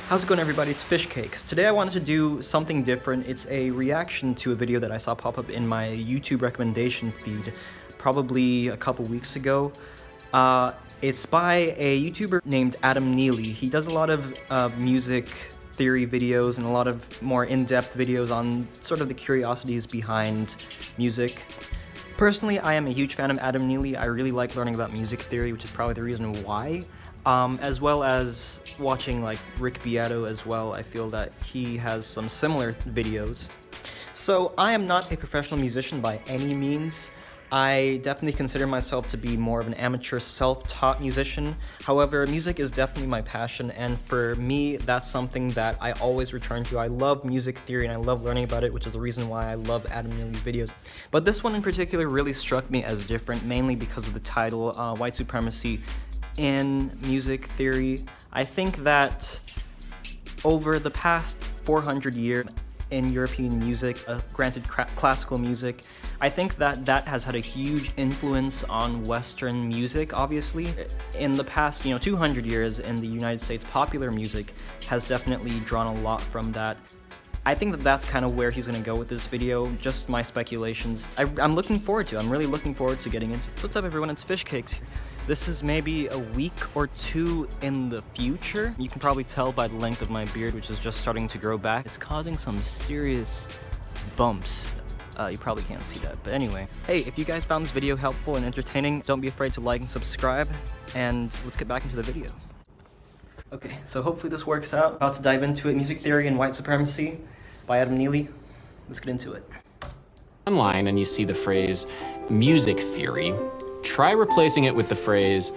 How's it going, everybody? It's Fish Cakes. Today I wanted to do something different. It's a reaction to a video that I saw pop up in my YouTube recommendation feed probably a couple weeks ago. It's by a YouTuber named Neely. He does a lot of music theory videos and a lot of more in-depth videos on sort of the curiosities behind music. Personally, I am a huge fan of Neely. I really like learning about music theory, which is probably the reason why. As well as watching like Rick Beato as well. I feel that he has some similar videos. So I am not a professional musician by any means. I definitely consider myself to be more of an amateur self-taught musician. However, music is definitely my passion, and for me, that's something that I always return to. I love music theory and I love learning about it, which is the reason why I love Neely's videos. But this one in particular really struck me as different, mainly because of the title, White Supremacy in Music Theory. I think that over the past 400 years in European music, granted classical music, I think that that has had a huge influence on Western music, obviously. In the past, 200 years in the United States, popular music has definitely drawn a lot from that. I think that that's kind of where he's going to go with this video, just my speculations. I'm looking forward to it. I'm really looking forward to getting into it. So what's up, everyone? It's Fish Cakes here. This is maybe a week or two in the future. You can probably tell by the length of my beard, which is just starting to grow back. It's causing some serious bumps. You probably can't see that, but anyway. Hey, if you guys found this video helpful and entertaining, don't be afraid to like and subscribe, and let's get back into the video. Okay, so hopefully this works out. About to dive into it. Music Theory and White Supremacy by Neely. Let's get into it. Online and you see the phrase music theory, try replacing it with the phrase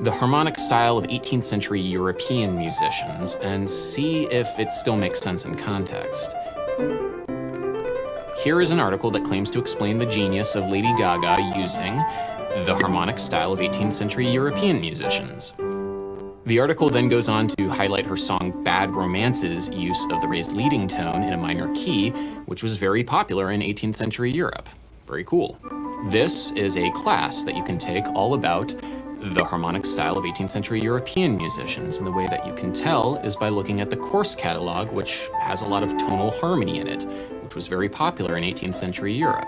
the harmonic style of 18th century European musicians and see if it still makes sense in context. Here is an article that claims to explain the genius of Lady Gaga using the harmonic style of 18th century European musicians. The article then goes on to highlight her song Bad Romance's use of the raised leading tone in a minor key, which was very popular in 18th century Europe. Very cool. This is a class that you can take all about the harmonic style of 18th century European musicians, and the way that you can tell is by looking at the course catalog, which has a lot of tonal harmony in it, which was very popular in 18th century Europe.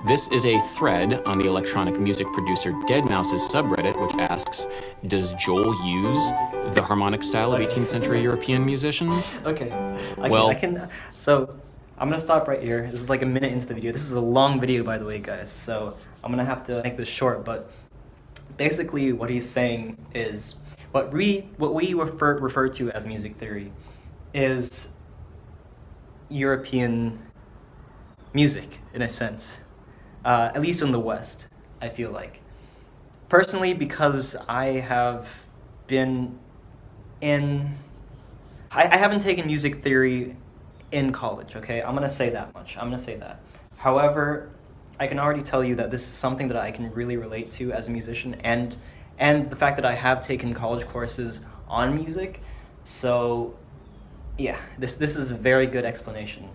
This is a thread on the electronic music producer Deadmau5's subreddit, which asks, does Joel use the harmonic style of 18th century European musicians? Okay, so I'm gonna stop right here. This is like a minute into the video. This is a long video, by the way, guys, so I'm gonna have to make this short, but basically what he's saying is, what we refer to as music theory is European music, in a sense. At least in the West, I feel like. Personally, because I have been I haven't taken music theory in college, okay? I'm gonna say that much. I'm gonna say that. However, I can already tell you that this is something that I can really relate to as a musician, and the fact that I have taken college courses on music. So, yeah, this is a very good explanation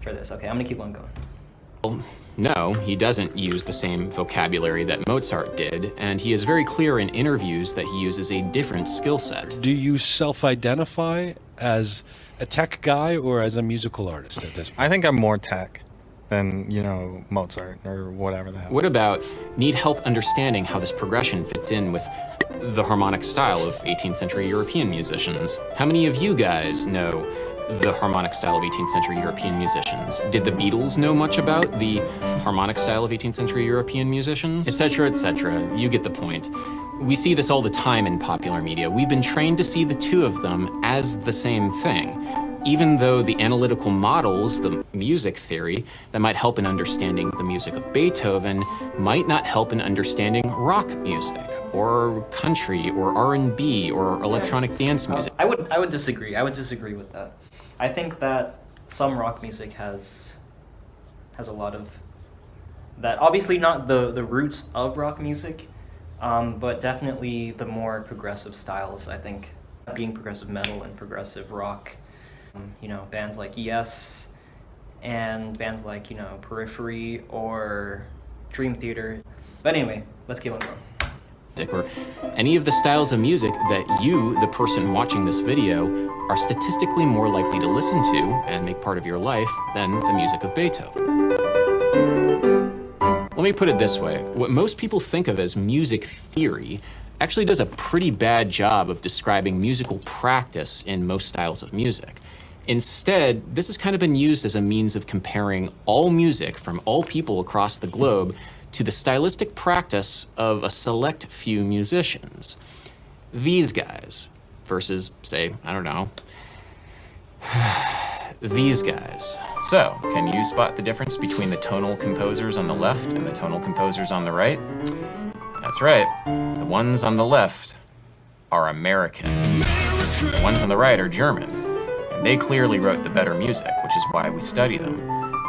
for this. Okay, I'm gonna keep on going. No, he doesn't use the same vocabulary that Mozart did, and he is very clear in interviews that he uses a different skill set. Do you self-identify as a tech guy or as a musical artist at this point? I think I'm more tech than, Mozart or whatever the hell. What about need help understanding how this progression fits in with the harmonic style of 18th century European musicians? How many of you guys know the harmonic style of 18th century European musicians? Did the Beatles know much about the harmonic style of 18th century European musicians? Etc., etc. You get the point. We see this all the time in popular media. We've been trained to see the two of them as the same thing, even though the analytical models, the music theory, that might help in understanding the music of Beethoven might not help in understanding rock music, or country, or R&B, or electronic dance music. I would disagree. I would disagree with that. I think that some rock music has a lot of that. Obviously not the roots of rock music, but definitely the more progressive styles, I think. Being progressive metal and progressive rock, bands like Yes and bands like, Periphery or Dream Theater. But anyway, let's keep on going. or any of the styles of music that you, the person watching this video, are statistically more likely to listen to and make part of your life than the music of Beethoven. Let me put it this way. What most people think of as music theory actually does a pretty bad job of describing musical practice in most styles of music. Instead, this has kind of been used as a means of comparing all music from all people across the globe to the stylistic practice of a select few musicians. These guys versus, say, I don't know, these guys. So, can you spot the difference between the tonal composers on the left and the tonal composers on the right? That's right, the ones on the left are American. The ones on the right are German, and they clearly wrote the better music, which is why we study them.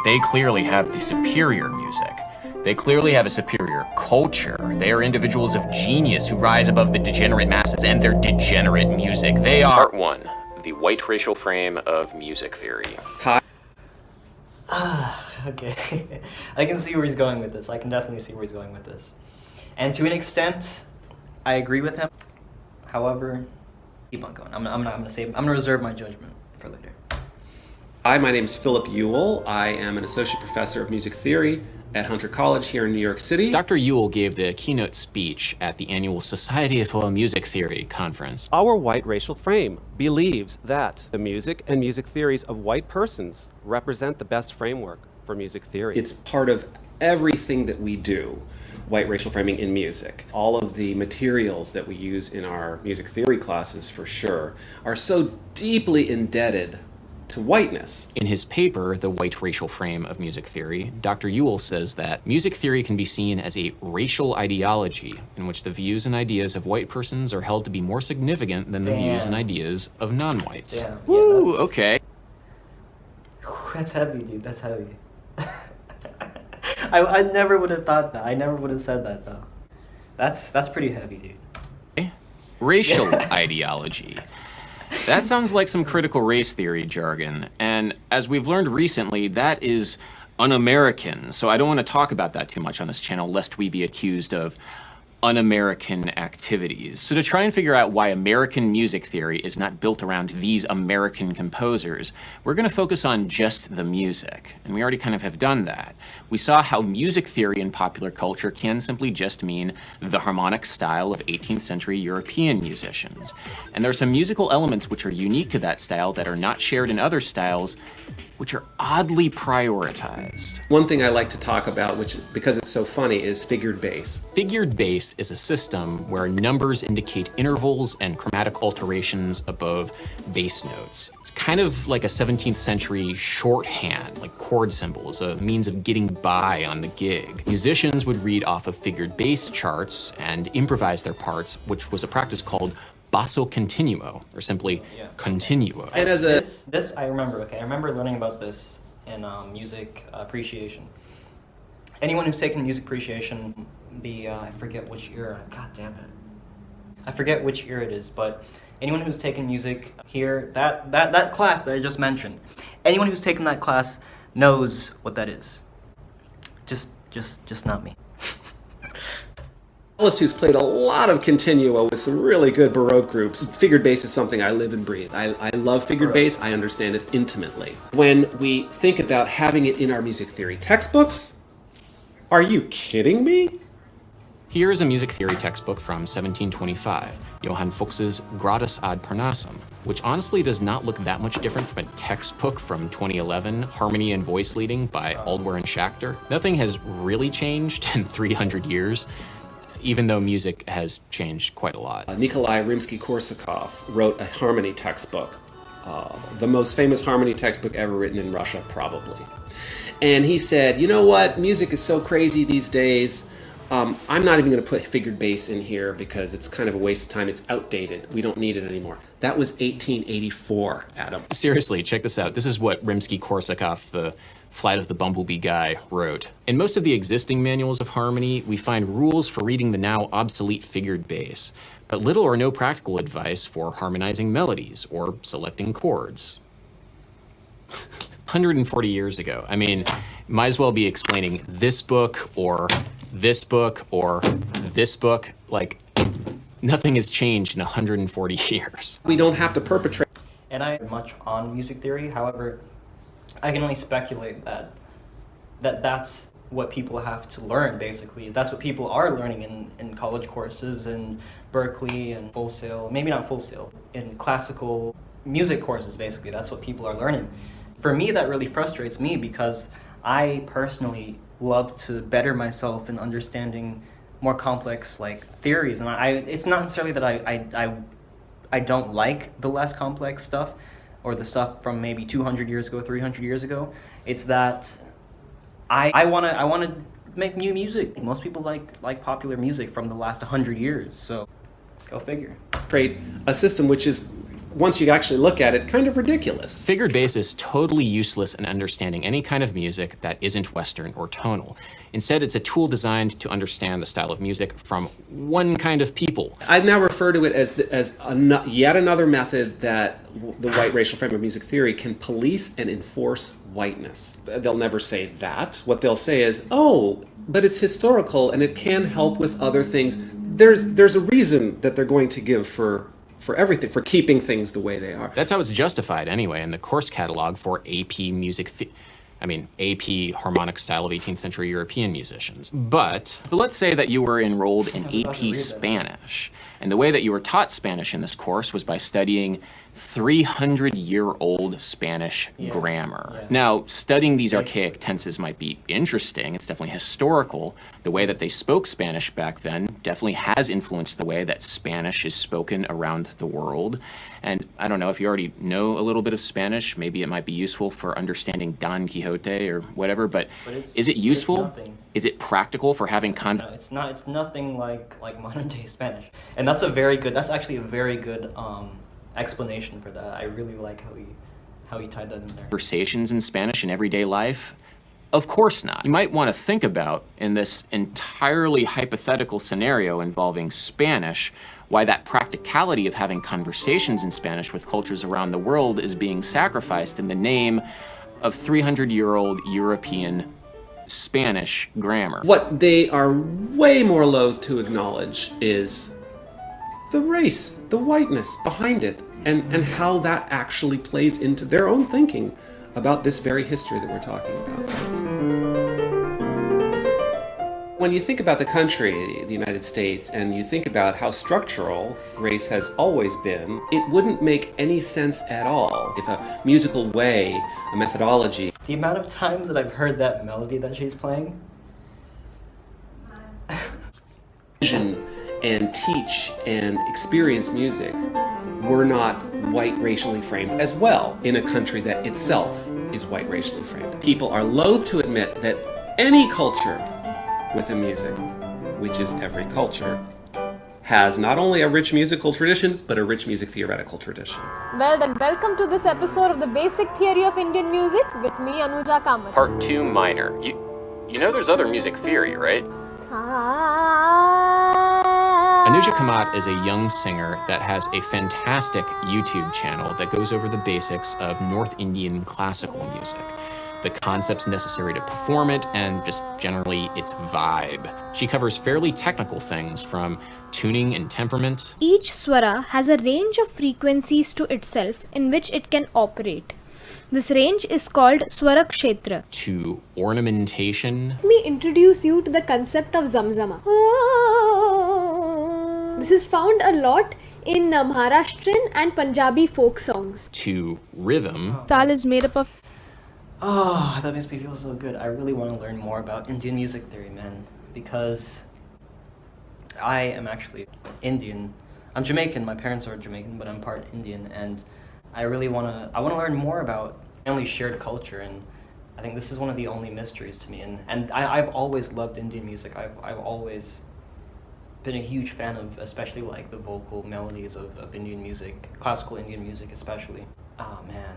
They clearly have the superior music. They clearly have a superior culture. They are individuals of genius who rise above the degenerate masses and their degenerate music. They are Part 1, the white racial frame of music theory. Okay. I can see where he's going with this. I can definitely see where he's going with this. And to an extent, I agree with him. However, keep on going. I'm gonna reserve my judgment for later. Hi, my name is Philip Ewell. I am an associate professor of music theory at Hunter College here in New York City. Dr. Ewell gave the keynote speech at the annual Society for Music Theory conference. Our white racial frame believes that the music and music theories of white persons represent the best framework for music theory. It's part of everything that we do, white racial framing in music. All of the materials that we use in our music theory classes, for sure, are so deeply indebted to whiteness. In his paper, The White Racial Frame of Music Theory, Dr. Ewell says that music theory can be seen as a racial ideology in which the views and ideas of white persons are held to be more significant than the views and ideas of non-whites. Damn. Woo, Yeah, okay. That's heavy, dude. That's heavy. I never would have thought that. I never would have said that, though. That's pretty heavy, dude. Racial ideology. That sounds like some critical race theory jargon, and as we've learned recently, that is un-American, so I don't want to talk about that too much on this channel, lest we be accused of un-American activities. So to try and figure out why American music theory is not built around these American composers, we're going to focus on just the music. And we already kind of have done that. We saw how music theory in popular culture can simply just mean the harmonic style of 18th century European musicians. And there are some musical elements which are unique to that style that are not shared in other styles, which are oddly prioritized. One thing I like to talk about, which, because it's so funny, is figured bass. Figured bass is a system where numbers indicate intervals and chromatic alterations above bass notes. It's kind of like a 17th century shorthand, like chord symbols, a means of getting by on the gig. Musicians would read off of figured bass charts and improvise their parts, which was a practice called basso continuo, or simply continuo. And as a this I remember. Okay, I remember learning about this in music appreciation. Anyone who's taken music appreciation, I forget which era. God damn it, I forget which era it is. But anyone who's taken music here, that class that I just mentioned, anyone who's taken that class knows what that is. Just not me. who's played a lot of continuo with some really good Baroque groups. Figured bass is something I live and breathe. I love figured bass. I understand it intimately. When we think about having it in our music theory textbooks, are you kidding me? Here is a music theory textbook from 1725, Johann Fuchs's Gradus ad Parnassum, which honestly does not look that much different from a textbook from 2011, Harmony and Voice Leading by Aldwer and Schachter. Nothing has really changed in 300 years. Even though music has changed quite a lot. Nikolai Rimsky-Korsakov wrote a harmony textbook, the most famous harmony textbook ever written in Russia, probably. And he said, you know what, music is so crazy these days, I'm not even going to put figured bass in here because it's kind of a waste of time, it's outdated, we don't need it anymore. That was 1884, Adam. Seriously, check this out. This is what Rimsky-Korsakov, the Flight of the Bumblebee guy, wrote. In most of the existing manuals of harmony, we find rules for reading the now obsolete figured bass, but little or no practical advice for harmonizing melodies or selecting chords. 140 years ago. I mean, might as well be explaining this book or this book or this book. Like, nothing has changed in 140 years. We don't have to perpetrate. And I much on music theory. However, I can only speculate that's what people have to learn, basically. That's what people are learning in college courses in Berkeley and Full Sail, maybe not Full Sail, in classical music courses, basically. That's what people are learning. For me, that really frustrates me because I personally love to better myself in understanding more complex theories. And it's not necessarily that I don't like the less complex stuff or the stuff from maybe 200 years ago, 300 years ago. It's that I want to make new music. Most people like popular music from the last 100 years, so go figure. Create a system which is, once you actually look at it, kind of ridiculous. Figured bass is totally useless in understanding any kind of music that isn't Western or tonal. Instead, it's a tool designed to understand the style of music from one kind of people. I now refer to it as yet another method that the white racial frame of music theory can police and enforce whiteness. They'll never say that. What they'll say is, oh, but it's historical and it can help with other things. There's a reason that they're going to give for everything, for keeping things the way they are. That's how it's justified anyway in the course catalog for AP harmonic style of 18th century European musicians. But let's say that you were enrolled in AP Spanish, and the way that you were taught Spanish in this course was by studying 300-year-old Spanish grammar. Yeah. Now, studying these archaic tenses might be interesting. It's definitely historical. The way that they spoke Spanish back then definitely has influenced the way that Spanish is spoken around the world. And I don't know, if you already know a little bit of Spanish, maybe it might be useful for understanding Don Quixote or whatever, but is it useful? Is it practical for having No, it's nothing like modern day Spanish. And that's actually a very good explanation for that. I really like how he tied that in there. Conversations in Spanish in everyday life? Of course not. You might want to think about, in this entirely hypothetical scenario involving Spanish, why that practicality of having conversations in Spanish with cultures around the world is being sacrificed in the name of 300-year-old European Spanish grammar. What they are way more loath to acknowledge is the race, the whiteness behind it, and how that actually plays into their own thinking about this very history that we're talking about. When you think about the country, the United States, and you think about how structural race has always been, it wouldn't make any sense at all if a musical way, a methodology. The amount of times that I've heard that melody that she's playing. And teach and experience music were not white racially framed as well in a country that itself is white racially framed. People are loath to admit that any culture with a music, which is every culture, has not only a rich musical tradition, but a rich music theoretical tradition. Well then, welcome to this episode of the Basic Theory of Indian Music with me, Anuja Kamat. Part 2 minor. You know there's other music theory, right? Anuja Kamat is a young singer that has a fantastic YouTube channel that goes over the basics of North Indian classical music, the concepts necessary to perform it, and just generally its vibe. She covers fairly technical things from tuning and temperament. Each swara has a range of frequencies to itself in which it can operate. This range is called swara kshetra. To ornamentation. Let me introduce you to the concept of zamzama. This is found a lot in Maharashtrian and Punjabi folk songs. To rhythm. Tal is made up of... Oh, that makes me feel so good. I really want to learn more about Indian music theory, man, because I am actually Indian. I'm Jamaican, my parents are Jamaican, but I'm part Indian, and I want to learn more about family shared culture, and I think this is one of the only mysteries to me, and I've always loved Indian music. I've always been a huge fan of, especially like the vocal melodies of Indian music, classical Indian music especially. Oh man.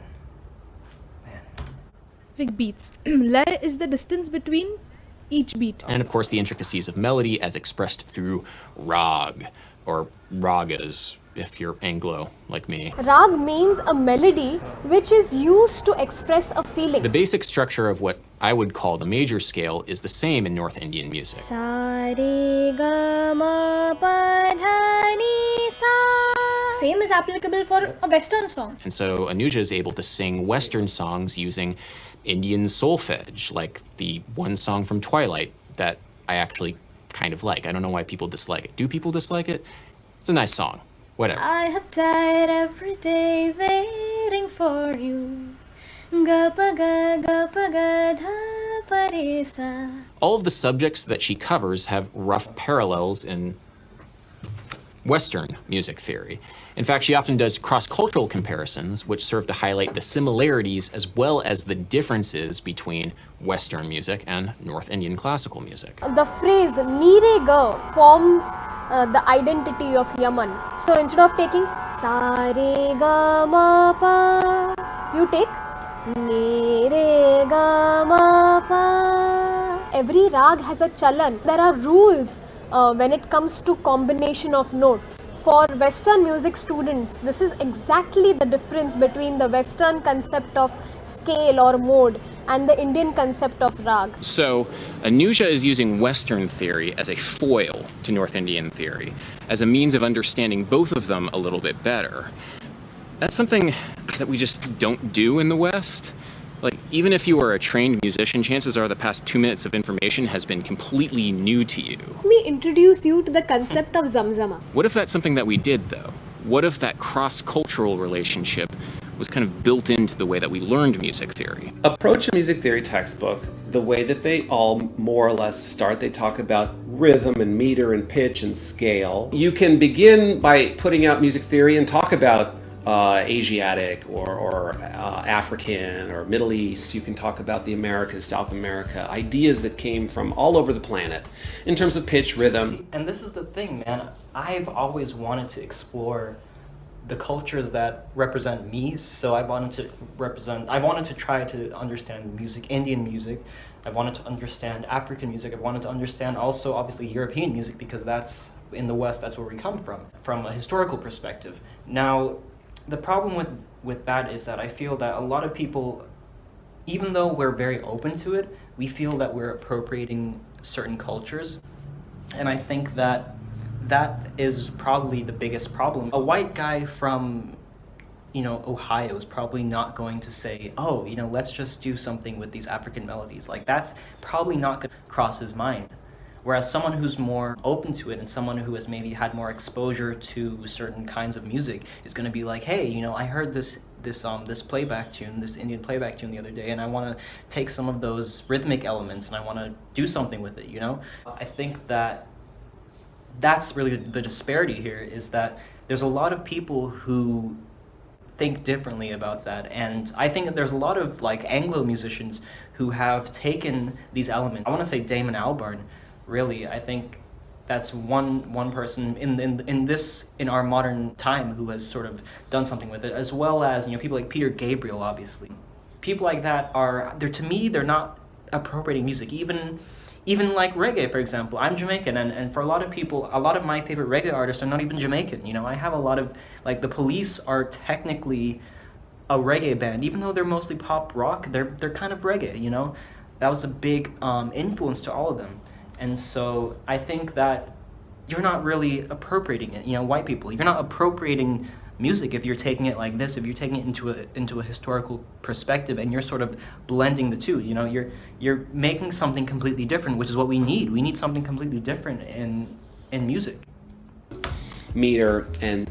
beats. Lay is the distance between each beat. And of course the intricacies of melody as expressed through rag, or ragas, if you're Anglo like me. Rag means a melody which is used to express a feeling. The basic structure of what I would call the major scale is the same in North Indian music. Sa re ga ma pa dha ni sa. Same is applicable for a Western song. And so Anuja is able to sing Western songs using Indian solfege, like the one song from Twilight that I actually kind of like. I don't know why people dislike it. Do people dislike it? It's a nice song. Whatever. I have died every day waiting for you. Ga pa ga dha pa re sa. All of the subjects that she covers have rough parallels in Western music theory. In fact, she often does cross-cultural comparisons, which serve to highlight the similarities as well as the differences between Western music and North Indian classical music. The phrase "mere ga" forms the identity of Yaman. So instead of taking sa re ga ma pa, you take mere ga ma pa. Every rag has a chalan. There are rules when it comes to combination of notes. For Western music students, this is exactly the difference between the Western concept of scale or mode and the Indian concept of rag. So Anuja is using Western theory as a foil to North Indian theory, as a means of understanding both of them a little bit better. That's something that we just don't do in the West. Like, even if you are a trained musician, chances are the past 2 minutes of information has been completely new to you. Let me introduce you to the concept of zamzama. What if that's something that we did, though? What if that cross-cultural relationship was kind of built into the way that we learned music theory? Approach a music theory textbook, the way that they all more or less start, they talk about rhythm and meter and pitch and scale. You can begin by putting out music theory and talk about Asiatic or African or Middle East. You can talk about the Americas, South America, ideas that came from all over the planet in terms of pitch, rhythm. And this is the thing, man. I've always wanted to explore the cultures that represent me, so I wanted to try to understand music, Indian music. I wanted to understand African music. I wanted to understand also, obviously, European music, because that's, in the West, that's where we come from a historical perspective. Now, the problem with that is that I feel that a lot of people, even though we're very open to it, we feel that we're appropriating certain cultures. And I think that is probably the biggest problem. A white guy from, Ohio is probably not going to say, oh, let's just do something with these African melodies. Like, that's probably not going to cross his mind. Whereas someone who's more open to it and someone who has maybe had more exposure to certain kinds of music is going to be like, hey, I heard this playback tune, this Indian playback tune the other day, and I want to take some of those rhythmic elements and I want to do something with it, I think that's really the disparity here, is that there's a lot of people who think differently about that, and I think that there's a lot of Anglo musicians who have taken these elements. I want to say Damon Albarn. Really, I think that's one person in our modern time who has sort of done something with it, as well as people like Peter Gabriel. Obviously, people like that they're not appropriating music. Even like reggae, for example. I'm Jamaican, and for a lot of people, a lot of my favorite reggae artists are not even Jamaican. I have a lot of the Police are technically a reggae band, even though they're mostly pop rock. They're kind of reggae. That was a big influence to all of them. And so I think that you're not really appropriating it, white people. You're not appropriating music if you're taking it like this, if you're taking it into a historical perspective and you're sort of blending the two. You're making something completely different, which is what we need. We need something completely different in music. Meter and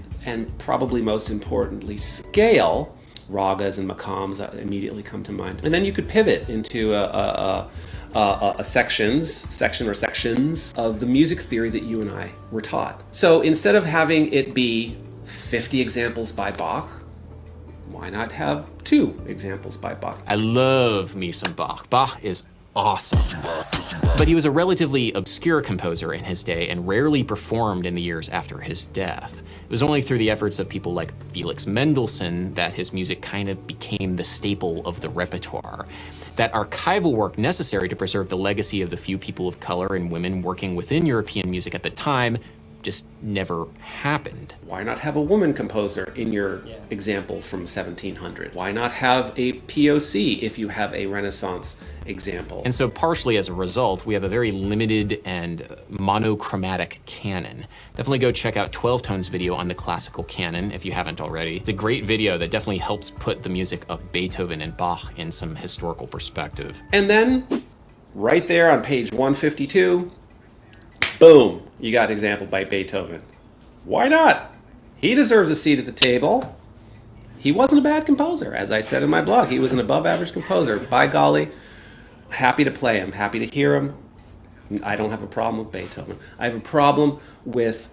probably most importantly, scale. Ragas and makams immediately come to mind. And then you could pivot into sections of the music theory that you and I were taught. So instead of having it be 50 examples by Bach, why not have 2 examples by Bach? I love me some Bach. Bach is awesome. But he was a relatively obscure composer in his day and rarely performed in the years after his death. It was only through the efforts of people like Felix Mendelssohn that his music kind of became the staple of the repertoire. That archival work necessary to preserve the legacy of the few people of color and women working within European music at the time just never happened. Why not have a woman composer in your example from 1700? Why not have a POC if you have a Renaissance example? And so partially as a result, we have a very limited and monochromatic canon. Definitely go check out 12 Tone's video on the classical canon if you haven't already. It's a great video that definitely helps put the music of Beethoven and Bach in some historical perspective. And then, right there on page 152, boom, you got an example by Beethoven. Why not? He deserves a seat at the table. He wasn't a bad composer. As I said in my blog, he was an above average composer. By golly, happy to play him, happy to hear him. I don't have a problem with Beethoven. I have a problem with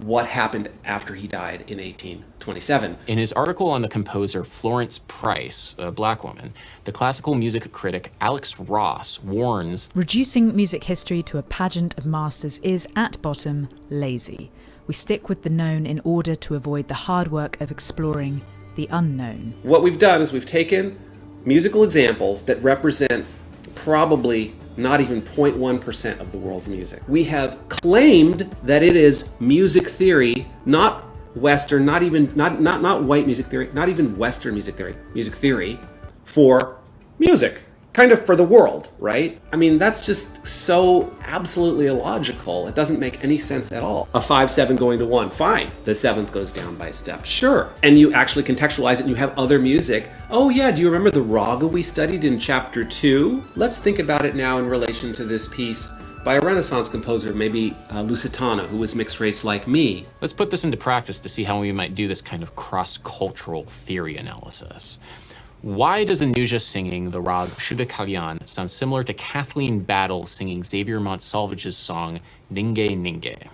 what happened after he died in 1827. In his article on the composer Florence Price, a black woman, the classical music critic Alex Ross warns, reducing music history to a pageant of masters is, at bottom, lazy. We stick with the known in order to avoid the hard work of exploring the unknown. What we've done is we've taken musical examples that represent probably not even 0.1% of the world's music. We have claimed that it is music theory, not Western, not white music theory, not even Western music theory for music, kind of for the world, right? I mean, that's just so absolutely illogical. It doesn't make any sense at all. A 5/7 going to 1, fine. The 7th goes down by a step, sure. And you actually contextualize it and you have other music. Oh yeah, do you remember the raga we studied in chapter 2? Let's think about it now in relation to this piece by a Renaissance composer, maybe Lusitano, who was mixed race like me. let's put this into practice to see how we might do this kind of cross-cultural theory analysis. Why does Anuja singing the rag Shuddha Kalyan sound similar to Kathleen Battle singing Xavier Montsalvage's song Ninge Ninge?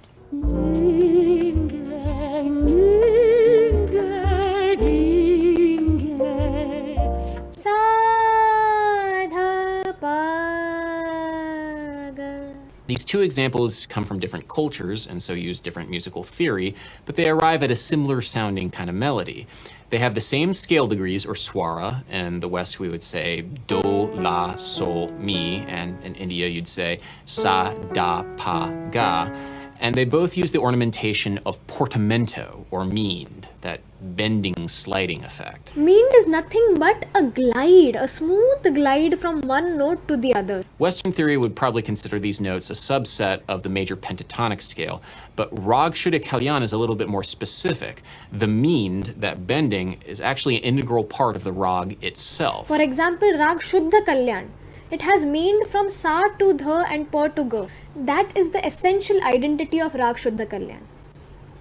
These two examples come from different cultures and so use different musical theory, but they arrive at a similar sounding kind of melody. They have the same scale degrees, or swara. In the West, we would say do, la, sol, mi, and in India, you'd say sa, da, pa, ga. And they both use the ornamentation of portamento, or meaned, that bending, sliding effect. Meaned is nothing but a glide, a smooth glide from one note to the other. Western theory would probably consider these notes a subset of the major pentatonic scale, but Rag Shuddha Kalyan is a little bit more specific. The meaned, that bending, is actually an integral part of the rag itself. For example, Rag Shuddha Kalyan. It has meaned from sa to dha and pa to ga. That is the essential identity of Rag Shuddha Kalyan.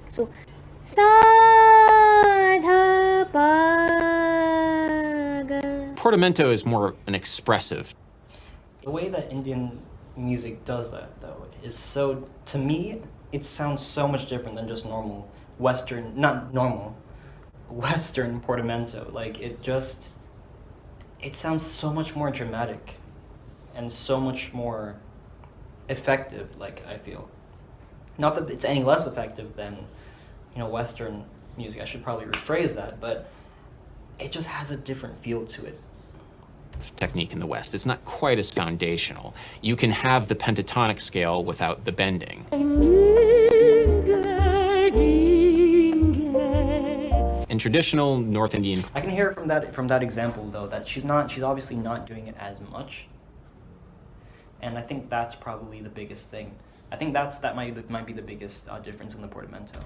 So, sa dha pa ga. Portamento is more an expressive. The way that Indian music does that, though, is so, to me, it sounds so much different than just normal Western, not normal, Western portamento. Like, it sounds so much more dramatic and so much more effective, like, I feel. Not that it's any less effective than, Western music. I should probably rephrase that, but it just has a different feel to it. Technique in the West. It's not quite as foundational. You can have the pentatonic scale without the bending. In traditional North Indian, I can hear from that example, though, that she's obviously not doing it as much. And I think that's probably the biggest thing. I think that might be the biggest difference in the portamento.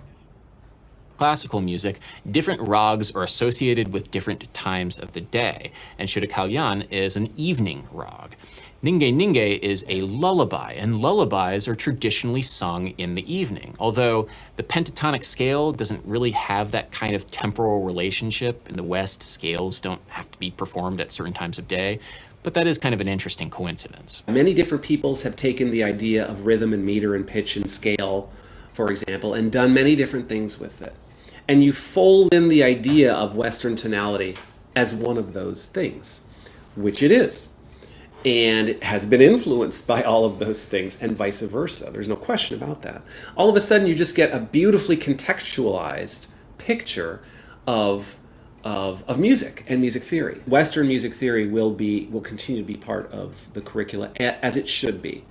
classical music, different rags are associated with different times of the day, and Shuddha Kalyan is an evening rag. Ninge Ninge is a lullaby, and lullabies are traditionally sung in the evening, although the pentatonic scale doesn't really have that kind of temporal relationship. In the West, scales don't have to be performed at certain times of day, but that is kind of an interesting coincidence. Many different peoples have taken the idea of rhythm and meter and pitch and scale, for example, and done many different things with it. And you fold in the idea of Western tonality as one of those things, which it is. And it has been influenced by all of those things, and vice versa. There's no question about that. All of a sudden, you just get a beautifully contextualized picture of music and music theory. Western music theory will continue to be part of the curricula, as it should be.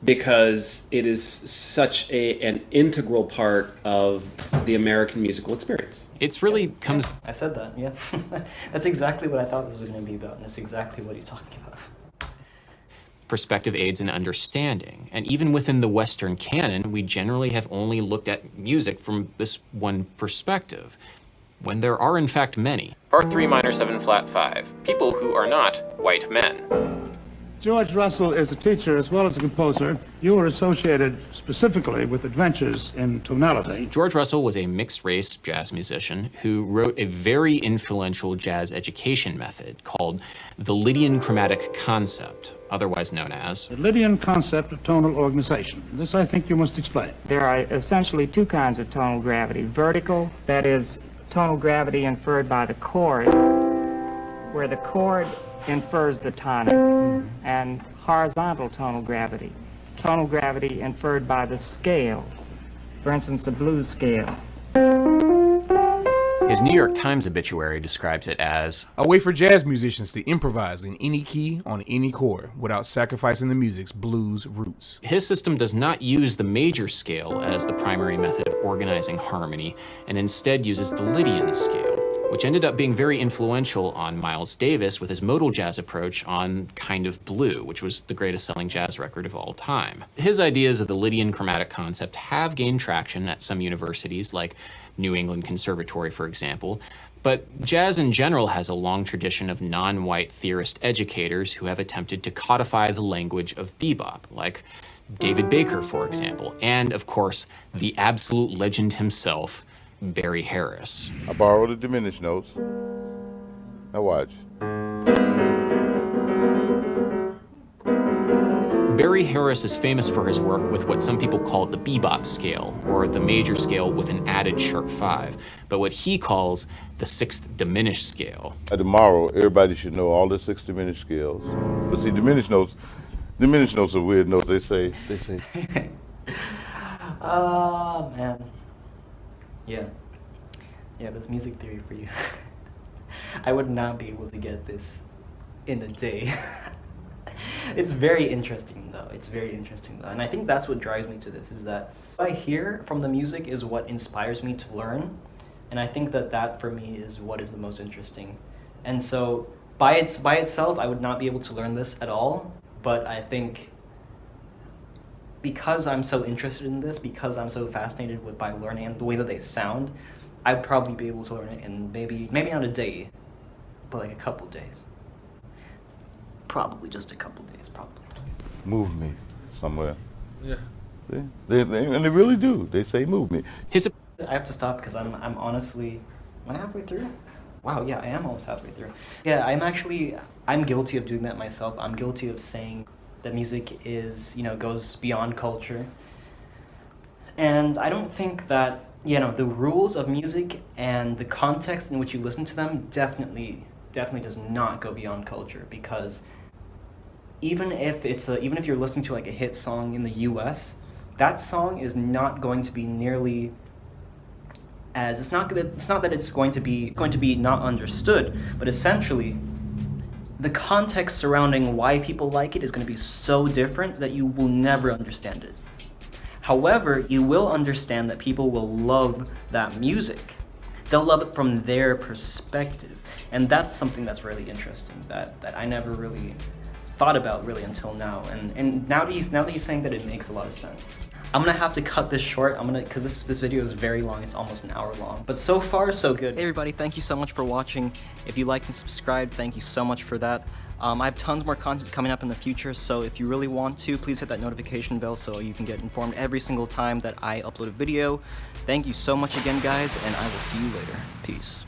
because it is such an integral part of the American musical experience. It's really comes... I said that, yeah. That's exactly what I thought this was going to be about, and it's exactly what he's talking about. Perspective aids in understanding. And even within the Western canon, we generally have only looked at music from this one perspective, when there are in fact many. Part 3 minor 7 flat 5, people who are not white men. George Russell is a teacher as well as a composer. You were associated specifically with adventures in tonality. George Russell was a mixed-race jazz musician who wrote a very influential jazz education method called the Lydian chromatic concept, otherwise known as The Lydian concept of tonal organization. This, I think, you must explain. There are essentially two kinds of tonal gravity. Vertical, that is, tonal gravity inferred by the chord, where the chord infers the tonic, and horizontal tonal gravity inferred by the scale, for instance, a blues scale. His New York Times obituary describes it as a way for jazz musicians to improvise in any key on any chord without sacrificing the music's blues roots. His system does not use the major scale as the primary method of organizing harmony, and instead uses the Lydian scale, which ended up being very influential on Miles Davis with his modal jazz approach on Kind of Blue, which was the greatest selling jazz record of all time. His ideas of the Lydian chromatic concept have gained traction at some universities, like New England Conservatory, for example, but jazz in general has a long tradition of non-white theorist educators who have attempted to codify the language of bebop, like David Baker, for example, and of course, the absolute legend himself, Barry Harris. I borrowed the diminished notes. Now watch. Barry Harris is famous for his work with what some people call the bebop scale, or the major scale with an added sharp 5, but what he calls the 6th diminished scale. Tomorrow, everybody should know all the 6 diminished scales. But see, diminished notes are weird notes. They say. Oh, man. Yeah, that's music theory for you. I would not be able to get this in a day. It's very interesting though, and I think that's what drives me to this, is that what I hear from the music is what inspires me to learn, and I think that for me is what is the most interesting. And so by itself, I would not be able to learn this at all, but I think because I'm so interested in this, because I'm so fascinated by learning and the way that they sound, I'd probably be able to learn it in maybe not a day, but like a couple days. Probably just a couple days, probably. Move me somewhere. Yeah. See? And they really do. They say move me. I have to stop because I'm honestly, am I halfway through? Wow, yeah, I am almost halfway through. Yeah, I'm guilty of doing that myself. I'm guilty of saying that music is, goes beyond culture. And I don't think that, the rules of music and the context in which you listen to them definitely does not go beyond culture, because even if you're listening to like a hit song in the US, that song is not going to be nearly as, it's not that it's going to be not understood, but essentially the context surrounding why people like it is going to be so different that you will never understand it. However, you will understand that people will love that music. They'll love it from their perspective. And that's something that's really interesting, that I never really thought about really until now. And now that he's saying that, it makes a lot of sense. I'm gonna have to cut this short, because this video is very long, it's almost an hour long. But so far, so good. Hey everybody, thank you so much for watching. If you liked and subscribed, thank you so much for that. I have tons more content coming up in the future, so if you really want to, please hit that notification bell so you can get informed every single time that I upload a video. Thank you so much again, guys, and I will see you later. Peace.